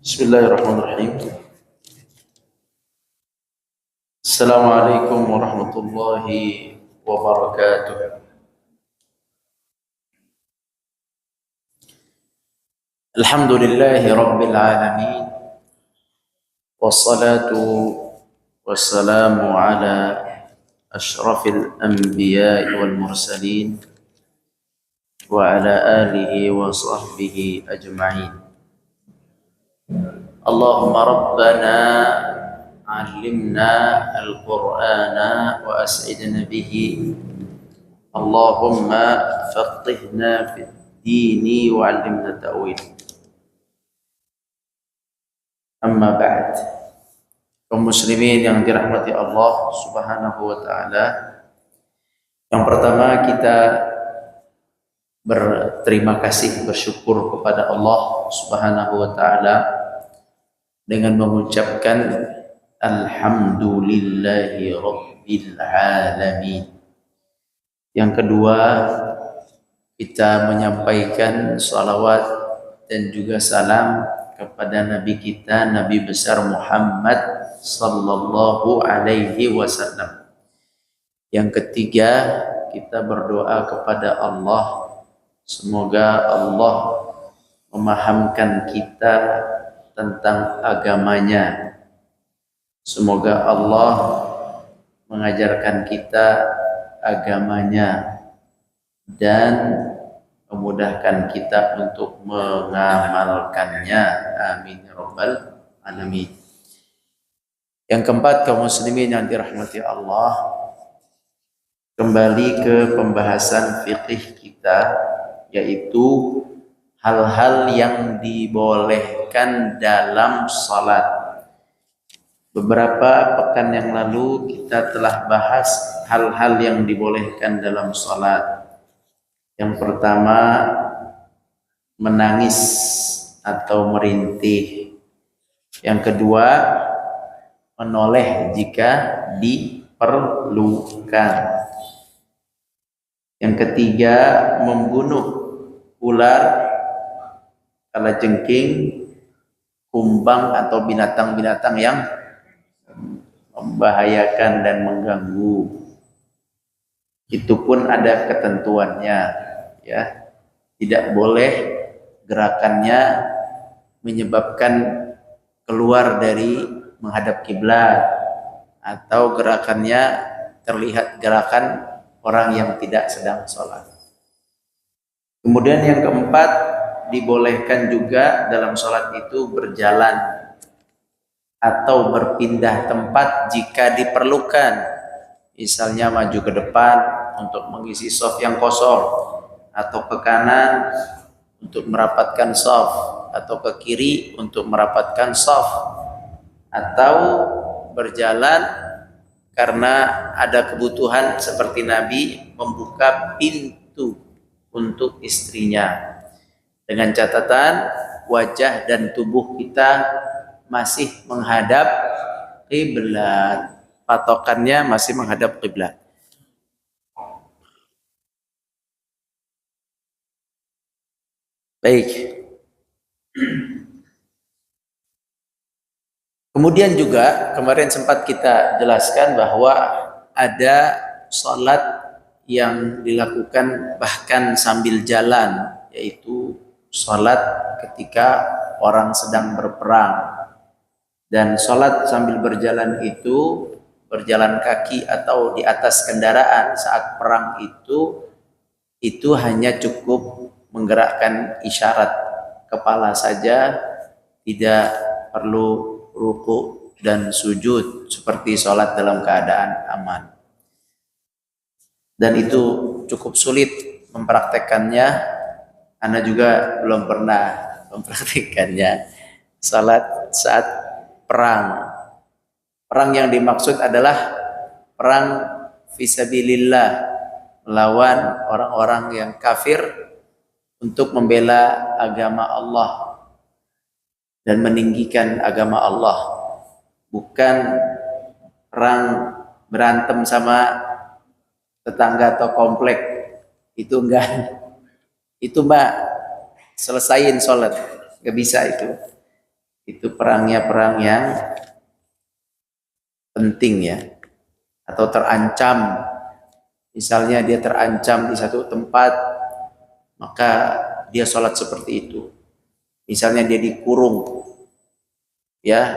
Bismillahirrahmanirrahim. Assalamualaikum warahmatullahi wabarakatuh. Alhamdulillahi rabbil alamin. Wassalatu wassalamu ala asyrafil anbiya'i wal mursalin wa ala alihi wa sahbihi ajma'in. Allahumma rabbana allimna al-Qur'ana wa as'idna bihi. Allahumma faqihna fid dini wa 'allimna ta'wil. Amma ba'd. Kaum muslimin yang dirahmati Allah Subhanahu wa taala. Yang pertama kita berterima kasih, bersyukur kepada Allah Subhanahu wa taala dengan mengucapkan alhamdulillahi rabbil alamin. Yang kedua, kita menyampaikan salawat dan juga salam kepada Nabi kita, Nabi besar Muhammad sallallahu alaihi wasallam. Yang ketiga, kita berdoa kepada Allah, semoga Allah memahamkan kita tentang agamanya. Semoga Allah mengajarkan kita agamanya dan memudahkan kita untuk mengamalkannya. Amin ya rabbal alamin. Yang keempat, kaum muslimin yang dirahmati Allah, kembali ke pembahasan fikih kita, yaitu hal-hal yang dibolehkan dalam salat. Beberapa pekan yang lalu kita telah bahas hal-hal yang dibolehkan dalam salat. Yang pertama, menangis atau merintih. Yang kedua, menoleh jika diperlukan. Yang ketiga, membunuh ular, kalajengking, kumbang atau binatang-binatang yang membahayakan dan mengganggu. Itu pun ada ketentuannya, ya. Tidak boleh gerakannya menyebabkan keluar dari menghadap kiblat, atau gerakannya terlihat gerakan orang yang tidak sedang sholat. Kemudian yang keempat, dibolehkan juga dalam sholat itu berjalan atau berpindah tempat jika diperlukan. Misalnya maju ke depan untuk mengisi shaf yang kosong, atau ke kanan untuk merapatkan shaf, atau ke kiri untuk merapatkan shaf, atau berjalan karena ada kebutuhan seperti Nabi membuka pintu untuk istrinya. Dengan catatan wajah dan tubuh kita masih menghadap kiblat. Patokannya masih menghadap kiblat. Baik. Kemudian juga kemarin sempat kita jelaskan bahwa ada salat yang dilakukan bahkan sambil jalan, yaitu salat ketika orang sedang berperang. Dan salat sambil berjalan itu, berjalan kaki atau di atas kendaraan saat perang itu hanya cukup menggerakkan isyarat kepala saja, tidak perlu ruku dan sujud seperti salat dalam keadaan aman. Dan itu cukup sulit mempraktekannya. Ana juga belum pernah mempraktekannya. Salat saat perang. Perang yang dimaksud adalah perang fisabilillah, melawan orang-orang yang kafir untuk membela agama Allah dan meninggikan agama Allah, bukan perang berantem sama tetangga atau komplek. Itu enggak, itu mbak selesain sholat, nggak bisa itu perangnya perang yang penting ya, atau terancam. Misalnya dia terancam di satu tempat, maka dia sholat seperti itu. Misalnya dia dikurung, ya,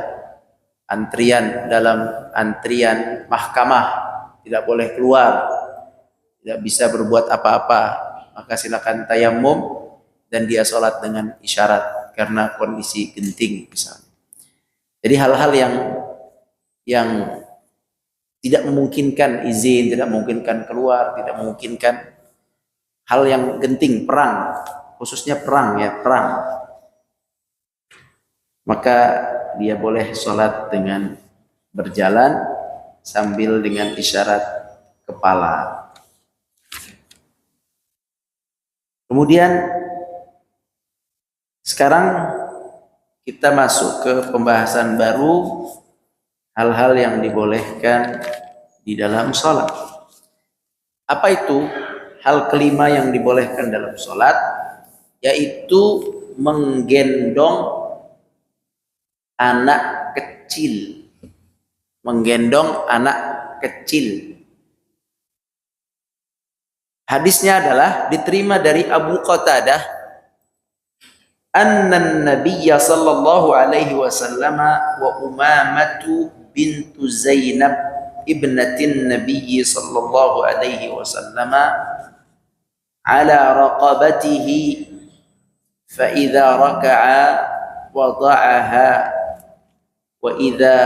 dalam antrian mahkamah, tidak boleh keluar, tidak bisa berbuat apa-apa, maka silakan tayamum dan dia sholat dengan isyarat karena kondisi genting misalnya. Jadi hal-hal yang tidak memungkinkan izin, tidak memungkinkan keluar, tidak memungkinkan hal yang genting, perang, khususnya perang ya, perang. Maka dia boleh sholat dengan berjalan sambil dengan isyarat kepala. Kemudian sekarang kita masuk ke pembahasan baru, hal-hal yang dibolehkan di dalam sholat. Apa itu hal kelima yang dibolehkan dalam sholat? Yaitu menggendong anak kecil. Menggendong anak kecil. Hadisnya adalah diterima dari Abu Qatadah, anna Nabiyya sallallahu alaihi wasallam wa Umamatu bintu Zainab ibnatin Nabiyyi sallallahu alaihi wasallam ala raqabatihi fa idza raka'a wada'aha wa idza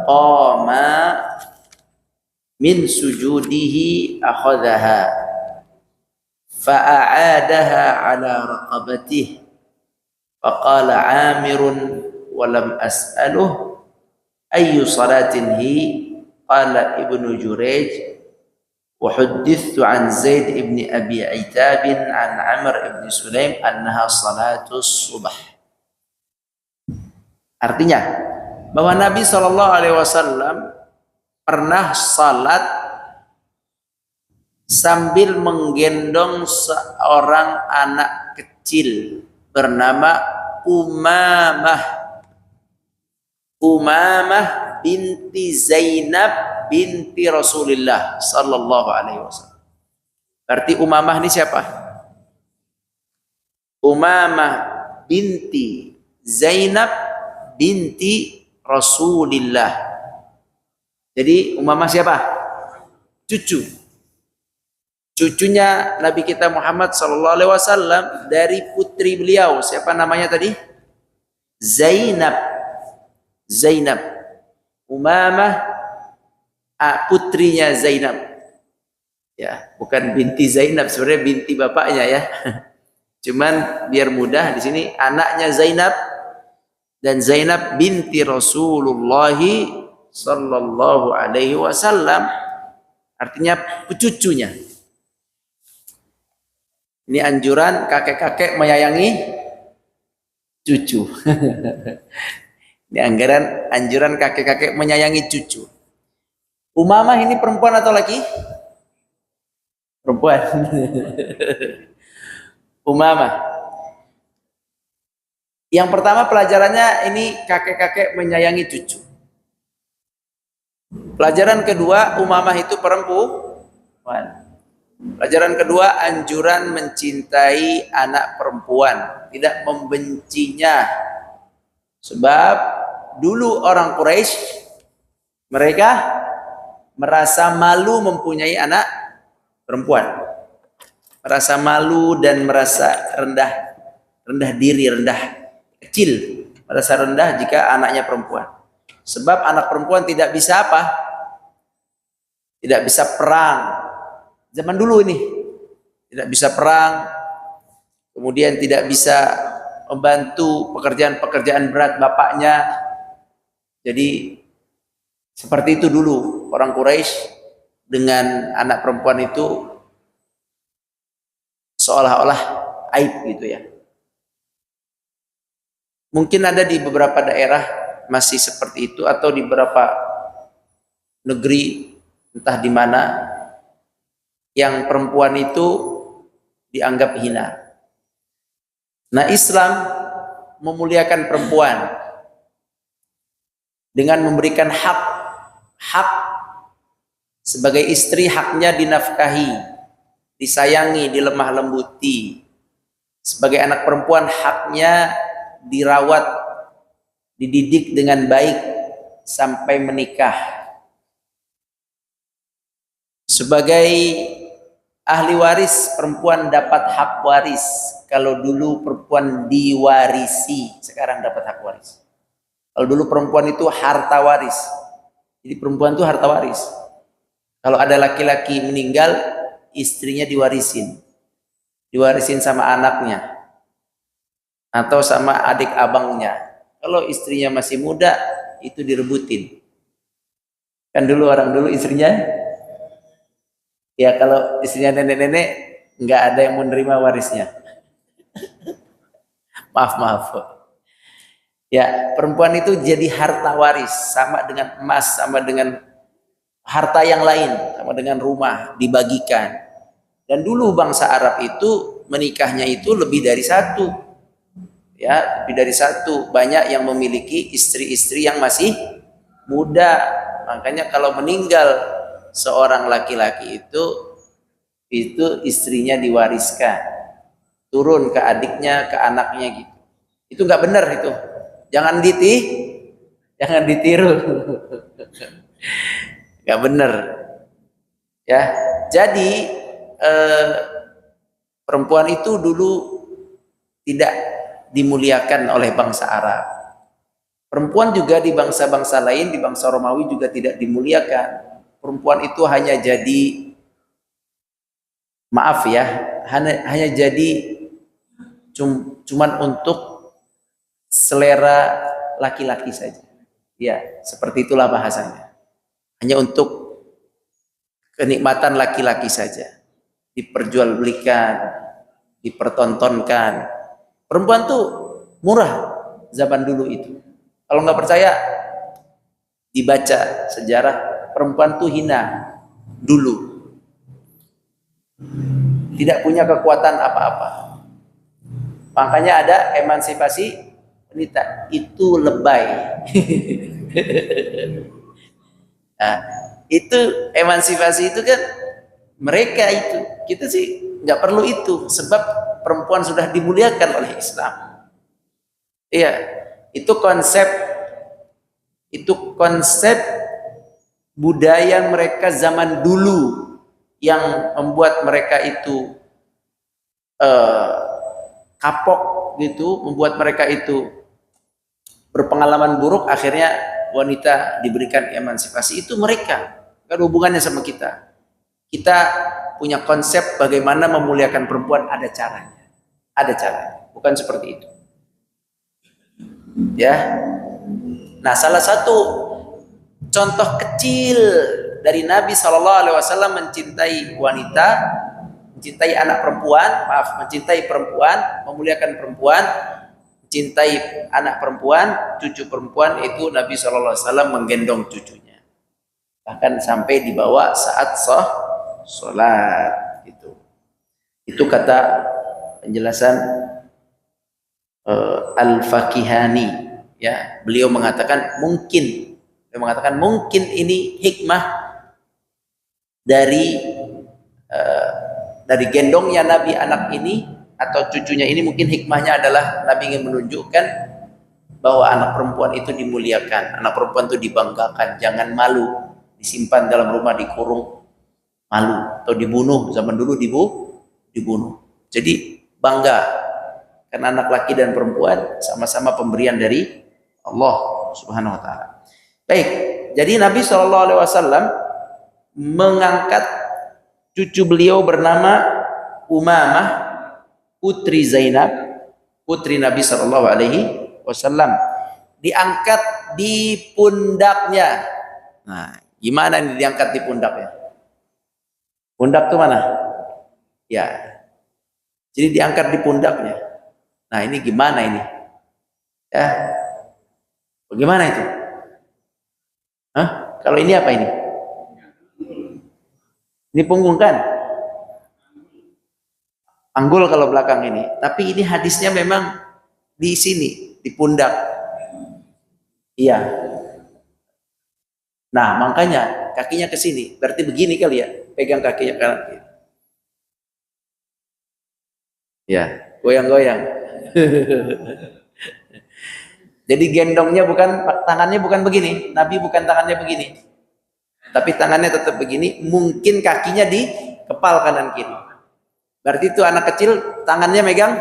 qama min sujudihi akhadhaha fa a'adaha ala raqabatihi faqala 'Amirun wa lam as'aluhu ayyu salatin hi qala Ibnu Jurayj wa huddithu an Zaid ibn Abi Aitab an Amr ibn Sulaim annaha salatus subh. Artinya bahwa Nabi SAW pernah salat sambil menggendong seorang anak kecil bernama Umamah binti Zainab binti Rasulullah sallallahu alaihi wasallam. Berarti Umamah ini siapa? Umamah binti Zainab binti Rasulillah. Jadi Umamah siapa? Cucunya Nabi kita Muhammad sallallahu alaihi wasallam dari putri beliau. Siapa namanya tadi? Zainab. Umamah putrinya Zainab. Ya, bukan binti Zainab, sebenarnya binti bapaknya ya. Cuman biar mudah di sini anaknya Zainab, dan Zainab binti Rasulullah sallallahu alaihi wasallam, artinya cucunya. Ini anjuran kakek-kakek menyayangi cucu. Ini anjuran kakek-kakek menyayangi cucu. Umamah ini perempuan atau laki? Perempuan. Umamah. Yang pertama pelajarannya ini kakek-kakek menyayangi cucu. Pelajaran kedua, Umamah itu perempuan. Pelajaran kedua, anjuran mencintai anak perempuan, tidak membencinya. Sebab dulu orang Quraisy mereka merasa malu mempunyai anak perempuan. Merasa malu dan merasa rendah diri, kecil, merasa rendah jika anaknya perempuan. Sebab anak perempuan tidak bisa apa? Tidak bisa perang. Zaman dulu ini tidak bisa perang, kemudian tidak bisa membantu pekerjaan-pekerjaan berat bapaknya. Jadi seperti itu dulu orang Quraisy dengan anak perempuan itu seolah-olah aib gitu ya. Mungkin ada di beberapa daerah masih seperti itu, atau di beberapa negeri entah di mana yang perempuan itu dianggap hina. Nah, Islam memuliakan perempuan dengan memberikan hak sebagai istri, haknya dinafkahi, disayangi, dilemah lembuti. Sebagai anak perempuan haknya dirawat, dididik dengan baik sampai menikah. Sebagai ahli waris, perempuan dapat hak waris. Kalau dulu perempuan diwarisi, sekarang dapat hak waris. Kalau dulu perempuan itu harta waris. Jadi perempuan itu harta waris. Kalau ada laki-laki meninggal, istrinya diwarisin. Diwarisin sama anaknya atau sama adik abangnya. Kalau istrinya masih muda, itu direbutin. Kan dulu orang dulu istrinya, ya kalau istrinya nenek-nenek, nggak ada yang menerima warisnya. Maaf. Ya, perempuan itu jadi harta waris, sama dengan emas, sama dengan harta yang lain, sama dengan rumah, dibagikan. Dan dulu bangsa Arab itu menikahnya itu lebih dari satu. Ya, lebih dari satu. Banyak yang memiliki istri-istri yang masih muda. Makanya kalau meninggal seorang laki-laki itu istrinya diwariskan, turun ke adiknya, ke anaknya gitu. Itu nggak benar itu. Jangan ditiru. Nggak benar. Ya, jadi perempuan itu dulu tidak dimuliakan oleh bangsa Arab. Perempuan juga di bangsa-bangsa lain, di bangsa Romawi juga tidak dimuliakan. Perempuan itu hanya jadi, maaf ya, hanya jadi cuman untuk selera laki-laki saja. Ya, seperti itulah bahasanya. Hanya untuk kenikmatan laki-laki saja. Diperjualbelikan, dipertontonkan. Perempuan tuh murah zaman dulu itu. Kalau nggak percaya, dibaca sejarah, perempuan tuh hina dulu. Tidak punya kekuatan apa-apa. Makanya ada emansipasi wanita, itu lebay. Nah, itu emansipasi itu kan mereka itu. Kita sih nggak perlu itu, sebab perempuan sudah dimuliakan oleh Islam. Iya, itu konsep budaya mereka zaman dulu yang membuat mereka itu kapok gitu, membuat mereka itu berpengalaman buruk, akhirnya wanita diberikan emansipasi. Itu mereka, gak ada hubungannya sama kita. Kita punya konsep bagaimana memuliakan perempuan, ada caranya, bukan seperti itu. Ya, nah salah satu contoh kecil dari Nabi SAW mencintai wanita, mencintai anak perempuan, mencintai perempuan, memuliakan perempuan, mencintai anak perempuan, cucu perempuan, itu Nabi SAW menggendong cucunya, bahkan sampai dibawa saat sholat. Itu kata penjelasan Al-Fakihani. Ya, beliau mengatakan mungkin ini hikmah dari gendongnya Nabi anak ini atau cucunya ini. Mungkin hikmahnya adalah Nabi ingin menunjukkan bahwa anak perempuan itu dimuliakan, anak perempuan itu dibanggakan, jangan malu, disimpan dalam rumah, dikurung, malu, atau dibunuh. Zaman dulu dibunuh. Jadi bangga karena anak laki dan perempuan sama-sama pemberian dari Allah Subhanahu wa taala. Baik, jadi Nabi SAW mengangkat cucu beliau bernama Umamah, putri Zainab, putri Nabi SAW, diangkat di pundaknya. Nah, gimana ini diangkat di pundaknya? Pundak tuh mana? Ya. Jadi diangkat di pundaknya. Nah, ini gimana ini? Ya. Bagaimana itu? Hah? Kalau ini apa ini? Ini punggung kan? Anggul kalau belakang ini. Tapi ini hadisnya memang di sini, di pundak. Iya. Nah, makanya kakinya ke sini. Berarti begini kali ya. Pegang kakinya kanan. Ya, goyang-goyang. Jadi gendongnya bukan, tangannya bukan begini. Nabi bukan tangannya begini. Tapi tangannya tetap begini. Mungkin kakinya di kepal kanan kiri. Berarti itu anak kecil tangannya megang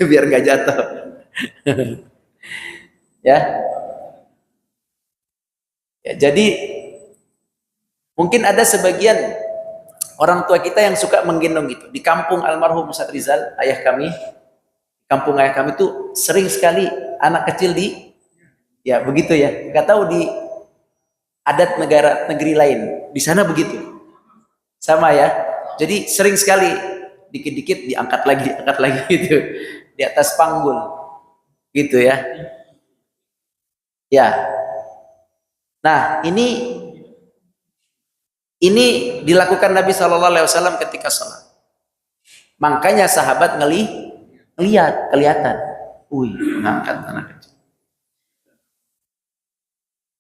biar nggak jatuh. Ya. Ya, jadi mungkin ada sebagian orang tua kita yang suka menggendong gitu. Di kampung almarhum Ustaz Rizal, ayah kami, kampung ayah kami itu sering sekali anak kecil ya begitu ya. Nggak tahu di adat negeri lain. Di sana begitu. Sama ya. Jadi sering sekali dikit-dikit diangkat lagi gitu di atas panggul. Gitu ya. Ya. Nah, ini dilakukan Nabi Shallallahu Alaihi Wasallam ketika sholat. Makanya sahabat kelihatan, mengangkat anak kecil.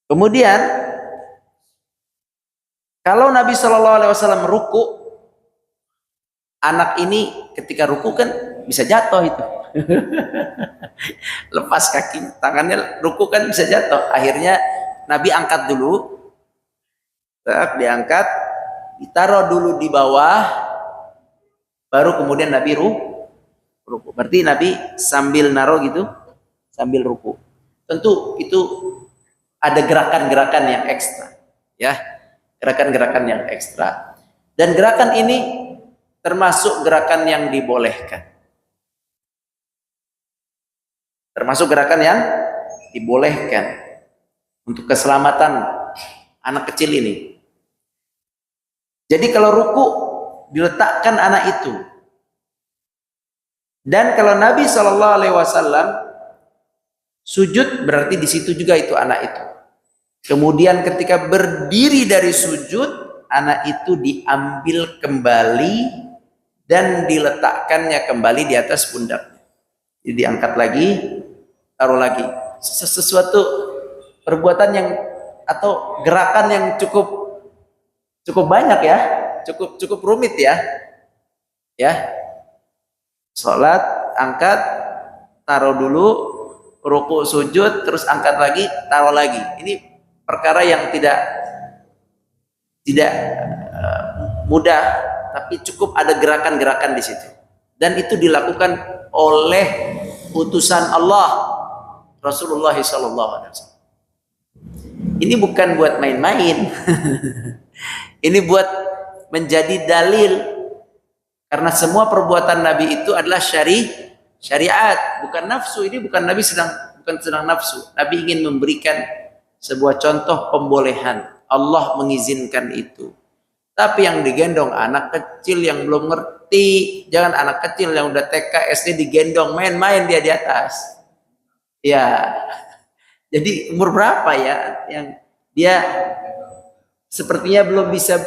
Kemudian, kalau Nabi Shallallahu Alaihi Wasallam ruku, anak ini ketika ruku kan bisa jatuh itu. Lepas kaki, tangannya ruku kan bisa jatuh. Akhirnya Nabi angkat dulu, diangkat, ditaruh dulu di bawah, baru kemudian Nabi ruku. Berarti Nabi sambil naruh gitu, sambil ruku. Tentu itu ada gerakan-gerakan yang ekstra, ya, gerakan-gerakan yang ekstra. Dan gerakan ini termasuk gerakan yang dibolehkan. Termasuk gerakan yang dibolehkan untuk keselamatan anak kecil ini. Jadi kalau ruku diletakkan anak itu. Dan kalau Nabi Shallallahu Alaihi Wasallam sujud, berarti di situ juga itu anak itu. Kemudian ketika berdiri dari sujud, anak itu diambil kembali dan diletakkannya kembali di atas pundaknya. Jadi diangkat lagi, taruh lagi. Sesuatu perbuatan yang atau gerakan yang cukup banyak ya, cukup rumit ya. Sholat, angkat, taruh dulu, ruku, sujud, terus angkat lagi, taruh lagi. Ini perkara yang tidak mudah, tapi cukup ada gerakan-gerakan di situ. Dan itu dilakukan oleh utusan Allah, Rasulullah SAW. Ini bukan buat main-main. Ini buat menjadi dalil. Karena semua perbuatan Nabi itu adalah syariat, bukan nafsu. Ini bukan Nabi bukan sedang nafsu. Nabi ingin memberikan sebuah contoh pembolehan. Allah mengizinkan itu. Tapi yang digendong anak kecil yang belum ngerti. Jangan anak kecil yang udah TK, SD digendong, main-main dia di atas. Ya. Jadi umur berapa ya yang dia sepertinya belum bisa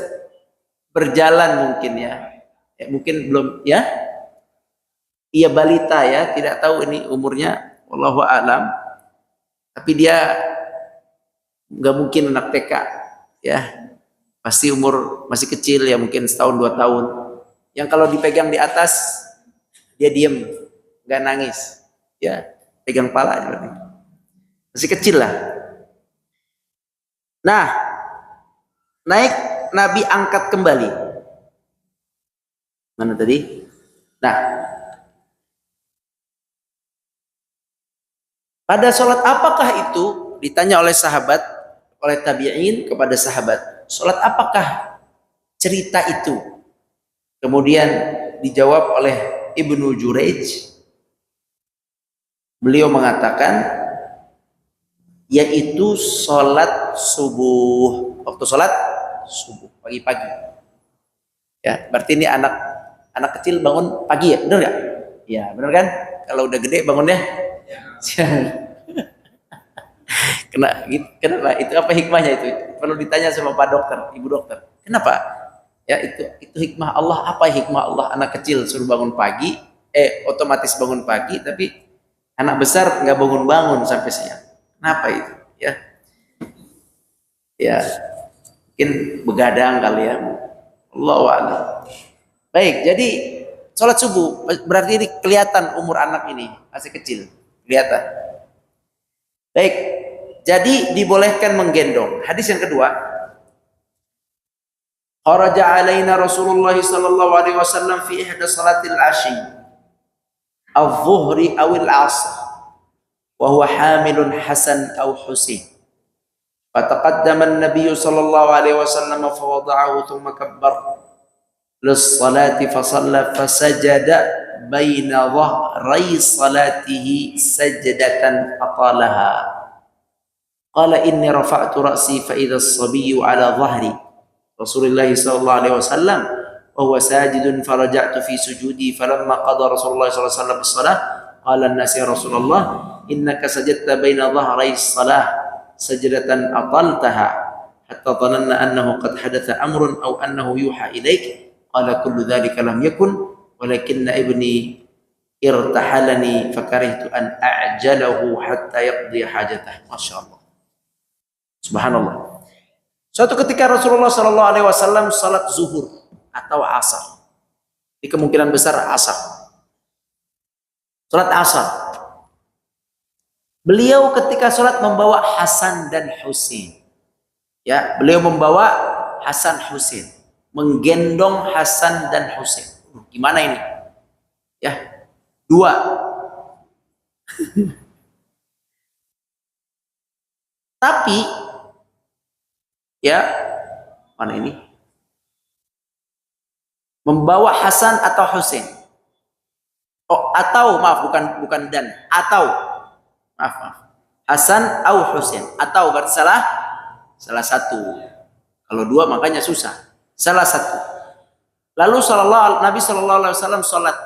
berjalan mungkin ya. Mungkin belum ya. Ia balita ya, tidak tahu ini umurnya, wallahu a'lam. Tapi dia nggak mungkin anak TK ya. Pasti umur masih kecil ya, mungkin setahun 2 tahun. Yang kalau dipegang di atas dia diem, nggak nangis. Ya, pegang pala aja. Masih kecil lah. Nah, naik Nabi angkat kembali. Mana tadi? Nah, pada sholat apakah itu? Ditanya oleh sahabat, oleh tabi'in kepada sahabat. Sholat apakah cerita itu? Kemudian dijawab oleh Ibnu Jurayj. Beliau mengatakan, yaitu sholat subuh. Waktu sholat subuh, pagi-pagi. Ya, berarti ini anak kecil bangun pagi ya, benar nggak? Ya, benar kan? Kalau udah gede bangunnya siang. Kenapa? Itu apa hikmahnya itu? Perlu ditanya sama Pak Dokter, Ibu Dokter. Kenapa? Ya itu hikmah Allah. Apa hikmah Allah? Anak kecil suruh bangun pagi, otomatis bangun pagi, tapi anak besar nggak bangun-bangun sampai siang. Kenapa itu? Ya, ya mungkin begadang kali ya. Allahu a'lam. Baik, jadi sholat subuh berarti ini kelihatan umur anak ini masih kecil, kelihatan. Baik, jadi dibolehkan menggendong. Hadis yang kedua, kharaja alaina Rasulullah sallallahu alaihi wasallam fi ihda salatil ashi adh-dhuhri aw al-'asr wa huwa hamilun Hasan aw Husain. Fataqaddama an-nabiy sallallahu alaihi wasallam fa wada'ahu thumma kabbara lis-salati fa shalla fa sajada baina dhahrai salatihi sajdatan atalaha. Qala inni rafa'tu ra'si fa idza as-sabiyyu 'ala dhahri Rasulullah sallallahu alaihi wasallam wa huwa sajidun faraja'tu fi sujudi falamma qada Rasulullah sallallahu alaihi wasallam as-salah qala an-nas ya Rasulullah innaka sajadta baina dhahrai as-salah sajdatan ataltaha hatta dhananna annahu qad hadatha amrun aw annahu yuha ilaik qala kullu dhalika lam yakun walakinna ibni irtahalani fakarihtu an a'jalahu hatta yaqdi hajatah. Masyaallah, subhanallah. Suatu ketika Rasulullah Shallallahu Alaihi Wasallam salat zuhur atau asar, di kemungkinan besar asar, salat asar. Beliau ketika salat membawa Hasan dan Husain, ya, beliau membawa Hasan Husain, menggendong Hasan dan Husain. Gimana ini? Ya, dua. Tapi ya, mana ini? Membawa Hasan atau Husain. Oh, atau maaf, bukan dan, atau maaf. Hasan atau Husain, atau berarti salah satu. Kalau dua makanya susah. Salah satu. Lalu Nabi sallallahu alaihi wasallam salat.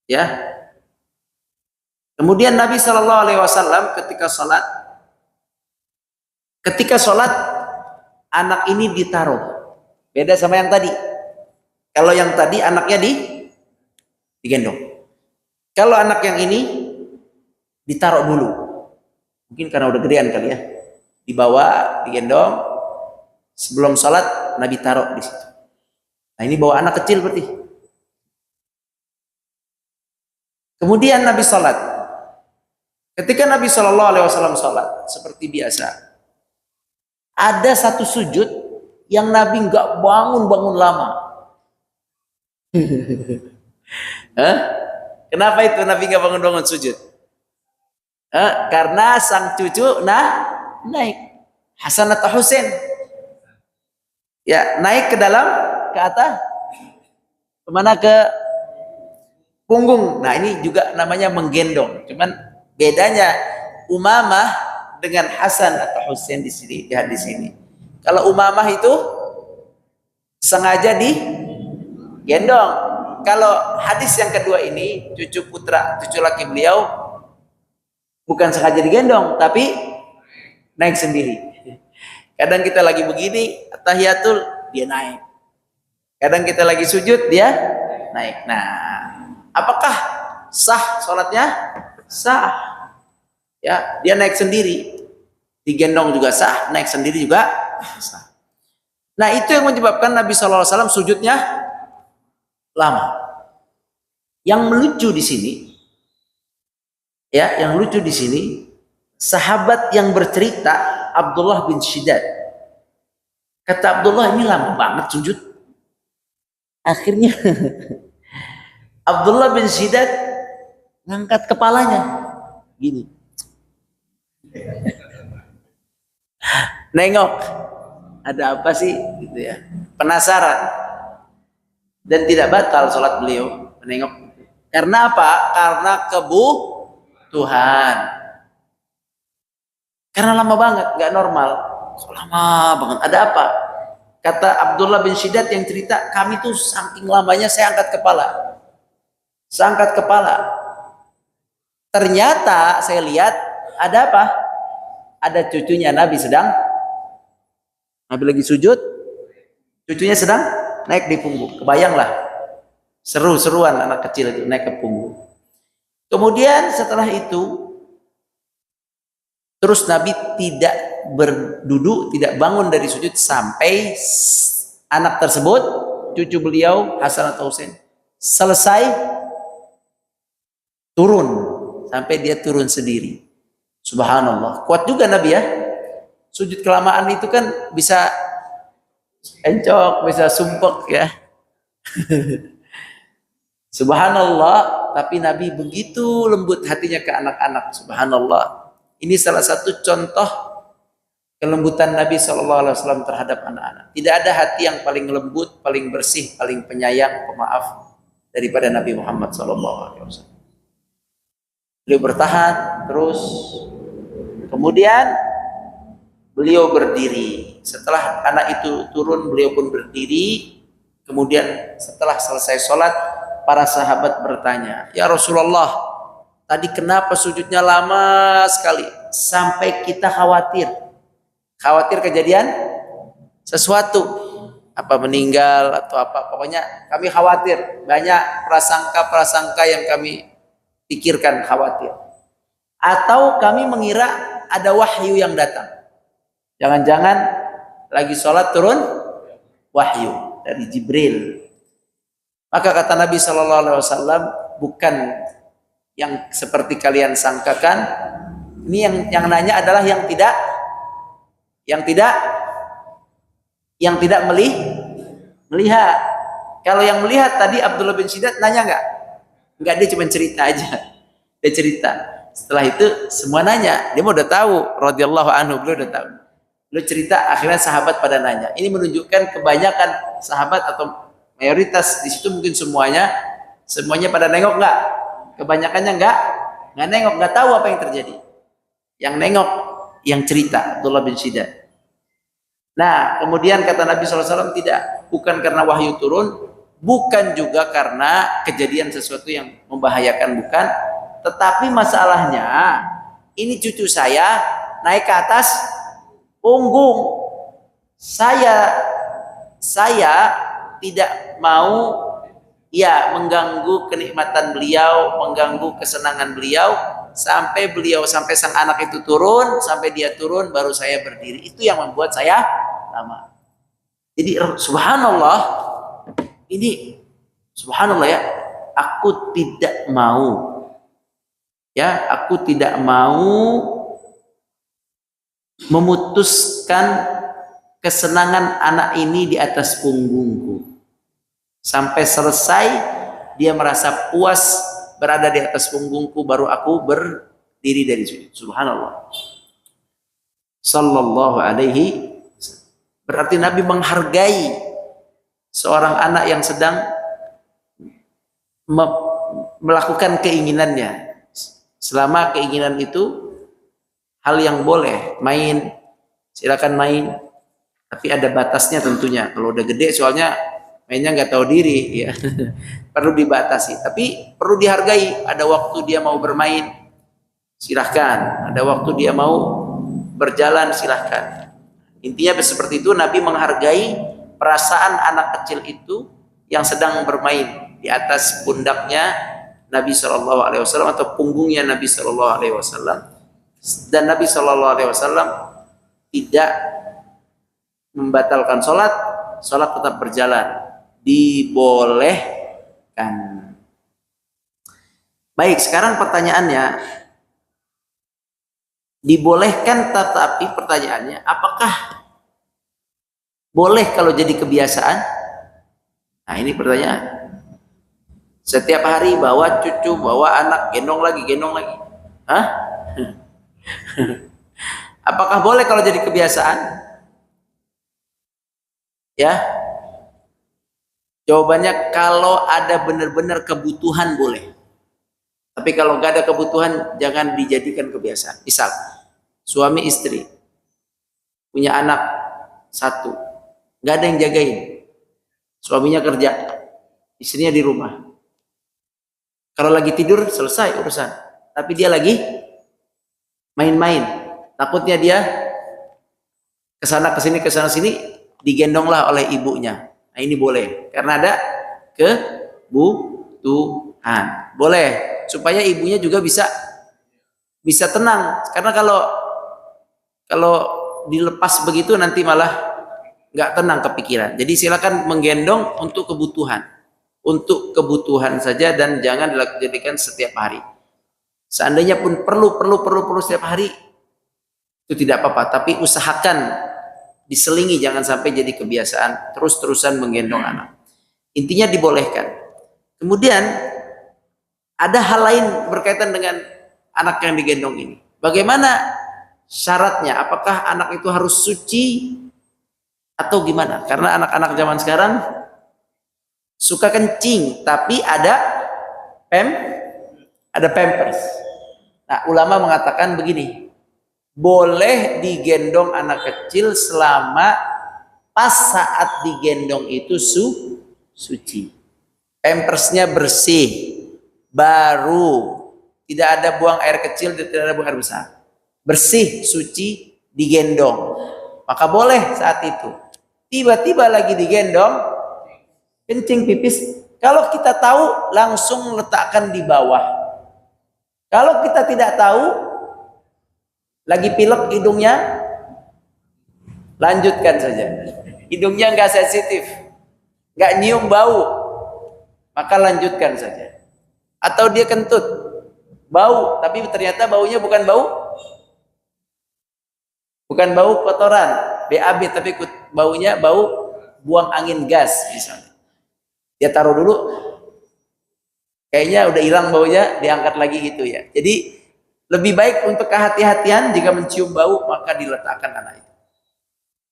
Ya. Kemudian Nabi sallallahu alaihi wasallam ketika salat anak ini ditaruh. Beda sama yang tadi. Kalau yang tadi anaknya digendong. Kalau anak yang ini ditaruh dulu. Mungkin karena udah gedean kali ya. Dibawa, digendong. Sebelum salat Nabi taruh di situ. Nah, ini bawa anak kecil berarti. Kemudian Nabi salat. Ketika Nabi sallallahu alaihi wasallam salat seperti biasa, ada satu sujud yang Nabi nggak bangun lama. Hah? Kenapa itu Nabi nggak bangun sujud? Karena sang cucu naik Hasan atau Husain, ya, naik ke atas, kemana, ke punggung. Nah, ini juga namanya menggendong. Cuman bedanya Umamah dengan Hasan atau Husain di sini, di hadis ini. Kalau Umamah itu sengaja digendong. Kalau hadis yang kedua ini, cucu laki beliau bukan sengaja digendong, tapi naik sendiri. Kadang kita lagi begini, tahiyatul, dia naik. Kadang kita lagi sujud, dia naik. Nah, apakah sah sholatnya? Sah. Ya, dia naik sendiri. Digendong juga sah, naik sendiri juga sah. Nah, itu yang menyebabkan Nabi SAW sujudnya lama. Yang lucu di sini, ya, sahabat yang bercerita Abdullah bin Shidad. Kata Abdullah, ini lama banget sujud. Akhirnya Abdullah bin Shidad ngangkat kepalanya gini, nengok, ada apa sih gitu ya, penasaran. Dan tidak batal sholat beliau menengok. Karena apa? Karena kebutuhan. Karena lama banget, nggak normal. Kok lama banget? Ada apa? Kata Abdullah bin Syiddad yang cerita, kami tuh saking lamanya saya angkat kepala. Saya angkat kepala. Ternyata saya lihat ada apa? Ada cucunya Nabi sedang, Nabi lagi sujud, cucunya sedang naik di punggung. Kebayanglah, seru-seruan anak kecil itu naik ke punggung. Kemudian setelah itu, terus Nabi tidak berduduk, tidak bangun dari sujud sampai anak tersebut, cucu beliau Hasan atau Husain, selesai turun, sampai dia turun sendiri. Subhanallah, kuat juga Nabi ya. Sujud kelamaan itu kan bisa encok, bisa sumpek ya. Subhanallah, tapi Nabi begitu lembut hatinya ke anak-anak. Subhanallah. Ini salah satu contoh kelembutan Nabi SAW terhadap anak-anak. Tidak ada hati yang paling lembut, paling bersih, paling penyayang, pemaaf daripada Nabi Muhammad SAW. Beliau bertahan terus. Kemudian beliau berdiri. Setelah anak itu turun, beliau pun berdiri. Kemudian setelah selesai sholat, para sahabat bertanya, "Ya Rasulullah, tadi kenapa sujudnya lama sekali sampai kita khawatir? Khawatir kejadian sesuatu, apa meninggal atau apa? Pokoknya kami khawatir, banyak prasangka-prasangka yang kami pikirkan, khawatir. Atau kami mengira ada wahyu yang datang. Jangan-jangan lagi sholat turun wahyu dari Jibril." Maka kata Nabi SAW, bukan yang seperti kalian sangkakan. Ini yang nanya adalah yang tidak melihat. Kalau yang melihat tadi Abdullah bin Syiddad nanya nggak? Nggak, dia cuma cerita aja. Dia cerita. Setelah itu semua nanya. Dia mau udah tahu. Radhiyallahu anhu, beliau udah tahu. Beliau cerita, akhirnya sahabat pada nanya. Ini menunjukkan kebanyakan sahabat atau mayoritas di situ, mungkin semuanya pada nengok nggak? Kebanyakannya nggak nengok, nggak tahu apa yang terjadi. Yang nengok yang cerita Abdullah bin Syiddad. Nah, kemudian kata Nabi SAW, tidak, bukan karena wahyu turun, bukan juga karena kejadian sesuatu yang membahayakan, bukan. Tetapi masalahnya, ini cucu saya naik ke atas punggung. Saya tidak mau ya mengganggu kenikmatan beliau, mengganggu kesenangan beliau, sampai sang anak itu turun, sampai dia turun baru saya berdiri. Itu yang membuat saya lama. Jadi subhanallah, ini subhanallah ya, aku tidak mau memutuskan kesenangan anak ini di atas punggungku. Sampai selesai dia merasa puas berada di atas punggungku, baru aku berdiri dari sujud. Subhanallah. Sallallahu alaihi. Berarti Nabi menghargai seorang anak yang sedang melakukan keinginannya. Selama keinginan itu hal yang boleh, main, silakan main. Tapi ada batasnya tentunya. Kalau udah gede soalnya mainnya nggak tahu diri ya. Perlu dibatasi, tapi perlu dihargai. Ada waktu dia mau bermain, silahkan. Ada waktu dia mau berjalan, silahkan. Intinya seperti itu. Nabi menghargai perasaan anak kecil itu yang sedang bermain di atas pundaknya Nabi SAW atau punggungnya Nabi SAW. Dan Nabi SAW tidak membatalkan sholat tetap berjalan, dibolehkan. Baik, sekarang pertanyaannya, dibolehkan, tetapi pertanyaannya, apakah boleh kalau jadi kebiasaan? Nah, ini pertanyaan. Setiap hari bawa cucu, bawa anak, gendong lagi. Hah? Apakah boleh kalau jadi kebiasaan? Ya, jawabannya kalau ada benar-benar kebutuhan boleh. Tapi kalau nggak ada kebutuhan jangan dijadikan kebiasaan. Misal suami istri punya anak satu, nggak ada yang jagain. Suaminya kerja, istrinya di rumah. Kalau lagi tidur selesai urusan, tapi dia lagi main-main. Takutnya dia kesana sini digendonglah oleh ibunya. Nah, ini boleh karena ada kebutuhan. Boleh supaya ibunya juga bisa tenang. Karena kalau dilepas begitu nanti malah nggak tenang kepikiran. Jadi silakan menggendong untuk kebutuhan saja dan jangan dijadikan setiap hari. Seandainya pun perlu setiap hari itu tidak apa-apa, tapi usahakan diselingi, jangan sampai jadi kebiasaan terus-terusan menggendong anak. Intinya dibolehkan. Kemudian ada hal lain berkaitan dengan anak yang digendong ini. Bagaimana syaratnya? Apakah anak itu harus suci atau gimana? Karena anak-anak zaman sekarang suka kencing, tapi ada pampers. Nah, ulama mengatakan begini, boleh digendong anak kecil selama pas saat digendong itu suci. Pampersnya bersih, baru, tidak ada buang air kecil, tidak ada buang air besar. Bersih, suci, digendong. Maka boleh saat itu. Tiba-tiba lagi digendong, kencing pipis. Kalau kita tahu, langsung letakkan di bawah. Kalau kita tidak tahu, lagi pilek hidungnya, lanjutkan saja. Hidungnya nggak sensitif, nggak nyium bau, maka lanjutkan saja. Atau dia kentut, bau, tapi ternyata baunya bukan bau kotoran, BAB, tapi baunya bau buang angin gas misalnya. Dia taruh dulu, kayaknya udah hilang baunya, diangkat lagi gitu ya. Jadi lebih baik untuk kehati-hatian, jika mencium bau maka diletakkan anak itu.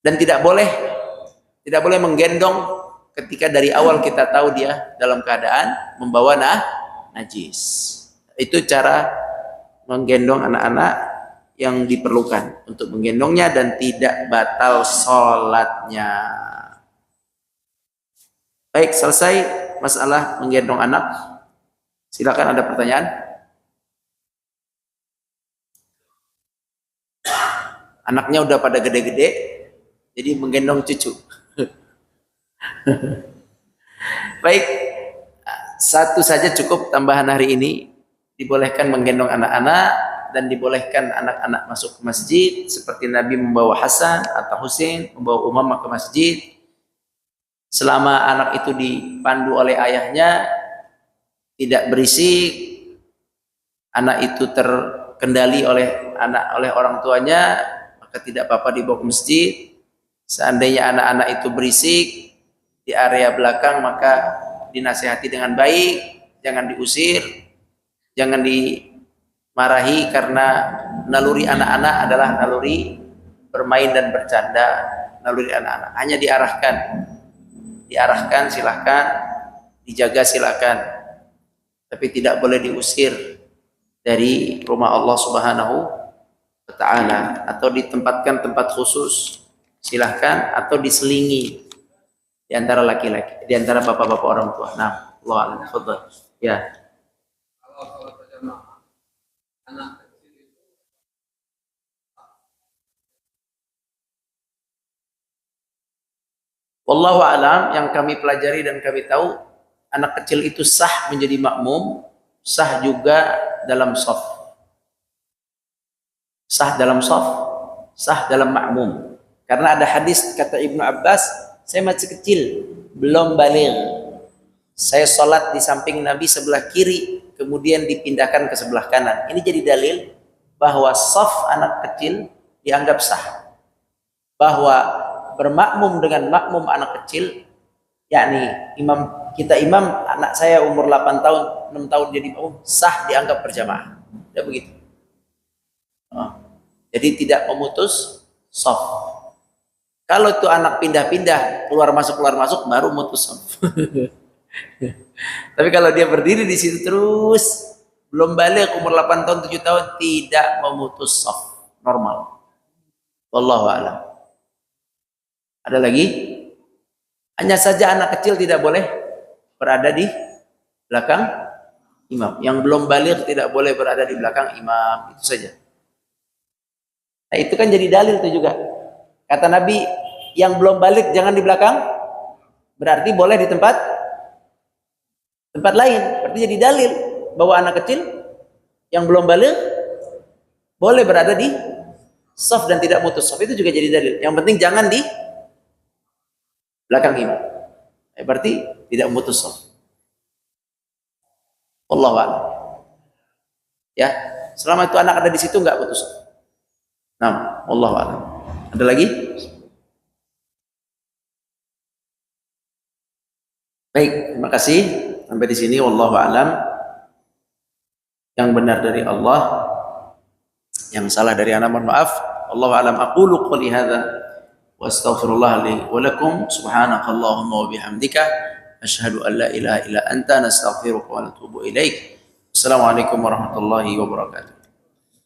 Dan tidak boleh menggendong ketika dari awal kita tahu dia dalam keadaan membawa najis. Itu cara menggendong anak-anak yang diperlukan untuk menggendongnya dan tidak batal sholatnya. Baik, selesai masalah menggendong anak. Silakan, ada pertanyaan? Anaknya udah pada gede-gede, jadi menggendong cucu. Baik, satu saja cukup tambahan hari ini. Dibolehkan menggendong anak-anak dan dibolehkan anak-anak masuk ke masjid seperti Nabi membawa Hasan atau Husain, membawa Umamah ke masjid. Selama anak itu dipandu oleh ayahnya, tidak berisik, anak itu terkendali oleh orang tuanya, maka tidak apa-apa dibawa ke masjid. Seandainya anak-anak itu berisik di area belakang, maka dinasihati dengan baik, jangan diusir, jangan dimarahi, karena naluri anak-anak adalah naluri bermain dan bercanda, naluri anak-anak. Hanya diarahkan silahkan, dijaga silahkan, tapi tidak boleh diusir dari rumah Allah Subhanahu wa ta'ala, atau ditempatkan tempat khusus silahkan, atau diselingi di antara laki-laki, di antara bapak-bapak orang tua. Nah, Allah a'lam. Fadhal. Ya. Kalau sholat berjamaah, anak kecil itu wallahu a'lam, yang kami pelajari dan kami tahu, anak kecil itu sah menjadi makmum, sah juga dalam shaf. Sah dalam shaf, sah dalam makmum. Karena ada hadis kata Ibnu Abbas, saya masih kecil, belum baligh. Saya sholat di samping Nabi sebelah kiri, kemudian dipindahkan ke sebelah kanan. Ini jadi dalil bahwa shaf anak kecil dianggap sah. Bahwa bermakmum dengan makmum anak kecil, yakni imam anak saya umur 8 tahun, 6 tahun jadi makmum, sah dianggap berjamaah. Ya begitu. Jadi tidak memutus shaf. Kalau itu anak pindah-pindah, keluar masuk baru mutus shaf. Tapi kalau dia berdiri di situ terus, belum balik, umur 8 tahun, 7 tahun, tidak memutus shaf, normal. Wallahu a'lam. Ada lagi? Hanya saja anak kecil tidak boleh berada di belakang imam. Yang belum balik tidak boleh berada di belakang imam. Itu saja. Nah, itu kan jadi dalil itu juga. Kata Nabi, yang belum balik jangan di belakang. Berarti boleh di tempat lain. Berarti jadi dalil bahwa anak kecil yang belum balik boleh berada di shaf dan tidak mutus shaf. Itu juga jadi dalil. Yang penting jangan di belakang imam. Berarti tidak mutus shaf. Wallahu a'lam. Ya, selama itu anak ada di situ enggak putus. Nah, wallahu a'lam. Ada lagi? Baik, terima kasih. Sampai di sini wallahu a'lam. Yang benar dari Allah, yang salah dari anak mohon maaf. Wallahu a'lam. Aqulu qouli hadza wa astaghfirullah li wa lakum. Subhanakallahumma wa bihamdika asyhadu an la ilaha illa anta nastaghfiruka wa natubu ilaik. Assalamualaikum warahmatullahi wabarakatuh.